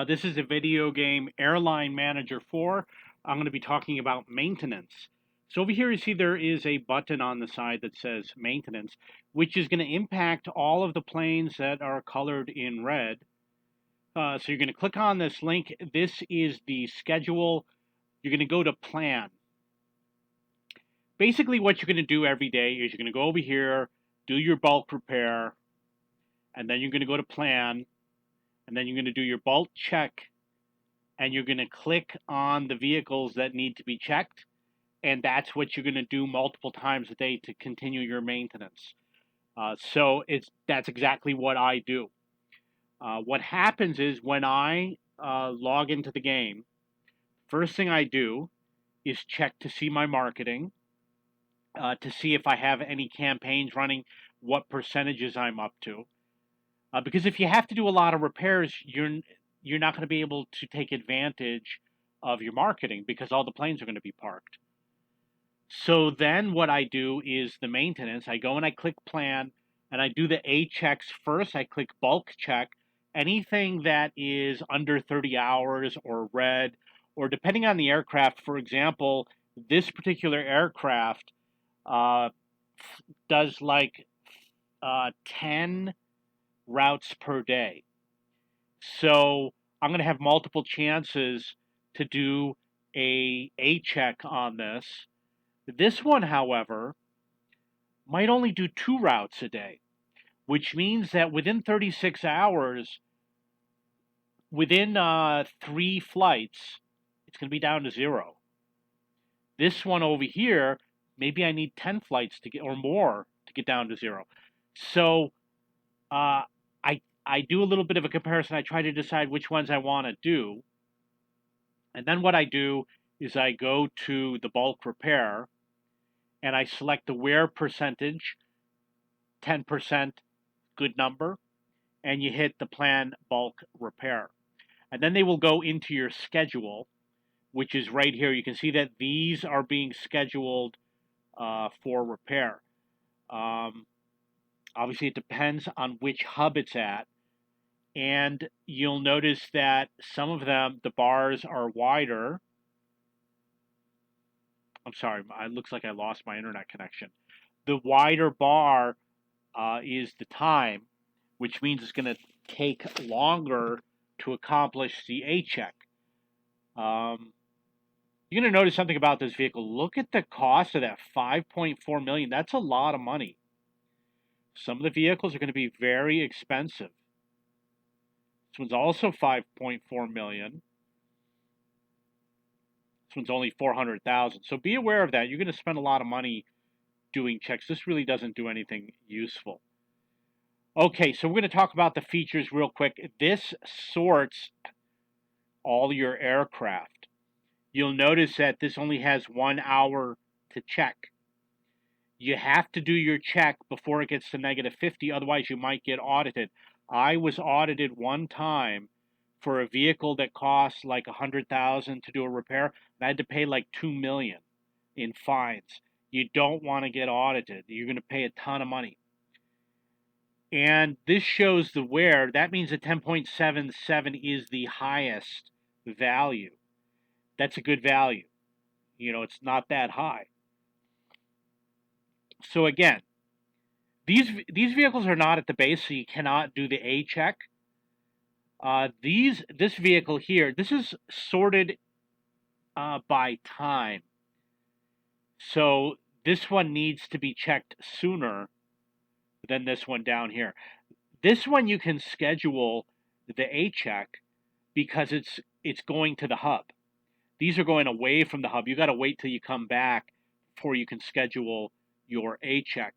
This is a video game, Airline Manager 4. I'm going to be talking about maintenance. So over here you see there is a button on the side that says maintenance, which is going to impact all of the planes that are colored in red. So you're going to click on this link. This is the schedule. You're going to go to plan. Basically what you're going to do every day is you're going to go over here, do your bulk repair, and then you're going to go to plan, and then you're going to do your bulk check, and you're going to click on the vehicles that need to be checked, and that's what you're going to do multiple times a day to continue your maintenance. That's exactly what I do. What happens is when I log into the game, first thing I do is check to see my marketing, to see if I have any campaigns running, what percentages I'm up to. Because if you have to do a lot of repairs, you're not going to be able to take advantage of your marketing because all the planes are going to be parked. So then what I do is the maintenance. I go and I click plan and I do the A checks first. I click bulk check. Anything that is under 30 hours or red, or depending on the aircraft, for example, this particular aircraft uh, does like 10 routes per day. So I'm going to have multiple chances to do a check on this. This one, however, might only do 2 routes a day, which means that within 36 hours, within 3 flights, it's going to be down to 0. This one over here, maybe I need 10 flights to get or more to get down to 0. So uh, I do a little bit of a comparison. I try to decide which ones I want to do. And then what I do is I go to the bulk repair and I select the wear percentage, 10%, good number, and you hit the plan bulk repair. And then they will go into your schedule, which is right here. You can see that these are being scheduled for repair. Obviously, it depends on which hub it's at. And you'll notice that some of them, the bars are wider. I'm sorry, it looks like I lost my internet connection. The wider bar is the time, which means it's going to take longer to accomplish the A check. You're going to notice something about this vehicle. Look at the cost of that, $5.4 million. That's a lot of money. Some of the vehicles are going to be very expensive. This one's also $5.4 million. This one's only $400,000. So be aware of that. You're going to spend a lot of money doing checks. This really doesn't do anything useful. Okay, so we're going to talk about the features real quick. This sorts all your aircraft. You'll notice that this only has 1 hour to check. You have to do your check before it gets to -50, otherwise you might get audited. I was audited one time for a vehicle that cost like $100,000 to do a repair, and I had to pay like $2 million in fines. You don't want to get audited. You're going to pay a ton of money. And this shows the wear. That means that 10.77 is the highest value. That's a good value. It's not that high. So again, these vehicles are not at the base, so you cannot do the A check. This vehicle here, this is sorted by time. So this one needs to be checked sooner than this one down here. This one you can schedule the A check because it's going to the hub. These are going away from the hub. You got to wait till you come back before you can schedule your A check.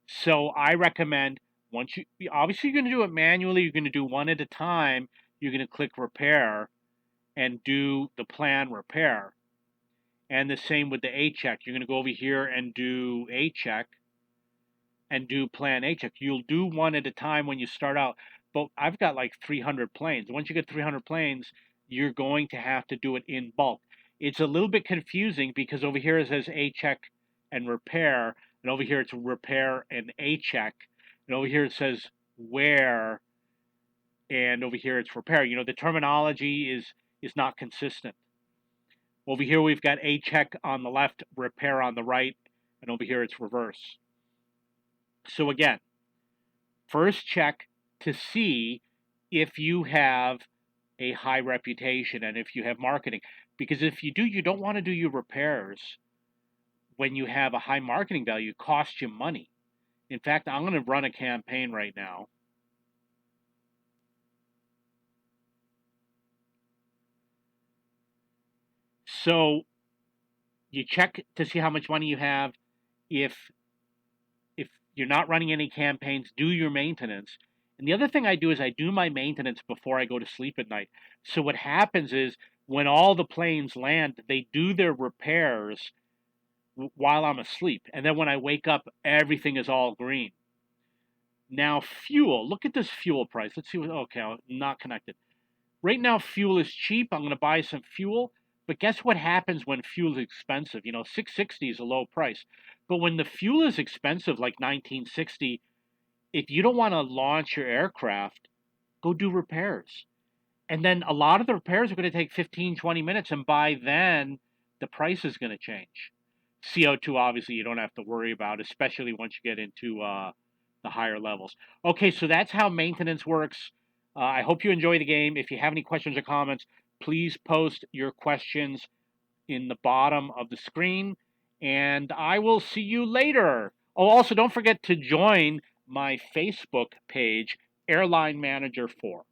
So I recommend obviously you're going to do it manually. You're going to do one at a time. You're going to click repair and do the plan repair. And the same with the A check. You're going to go over here and do A check and do plan A check. You'll do one at a time when you start out. But I've got like 300 planes. Once you get 300 planes, you're going to have to do it in bulk. It's a little bit confusing because over here it says A check and repair, and over here it's repair and A check, and over here it says wear and over here it's repair. You know, the terminology is not consistent. Over here we've got a check on the left, repair on the right, and over here it's reverse. So again, first check to see if you have a high reputation and if you have marketing. Because if you do, you don't want to do your repairs when you have a high marketing value. It costs you money. In fact, I'm going to run a campaign right now. So you check to see how much money you have. If you're not running any campaigns, do your maintenance. And the other thing I do is I do my maintenance before I go to sleep at night. So what happens is when all the planes land, they do their repairs while I'm asleep. And then when I wake up, everything is all green. Now, fuel, look at this fuel price. Let's see what, okay, I'm not connected. Right now, fuel is cheap. I'm going to buy some fuel. But guess what happens when fuel is expensive? You know, 660 is a low price. But when the fuel is expensive, like 1960, if you don't want to launch your aircraft, go do repairs. And then a lot of the repairs are going to take 15, 20 minutes. And by then, the price is going to change. CO2, obviously, you don't have to worry about, especially once you get into the higher levels. Okay, so that's how maintenance works. I hope you enjoy the game. If you have any questions or comments, please post your questions in the bottom of the screen, and I will see you later. Oh, also, don't forget to join my Facebook page, Airline Manager 4.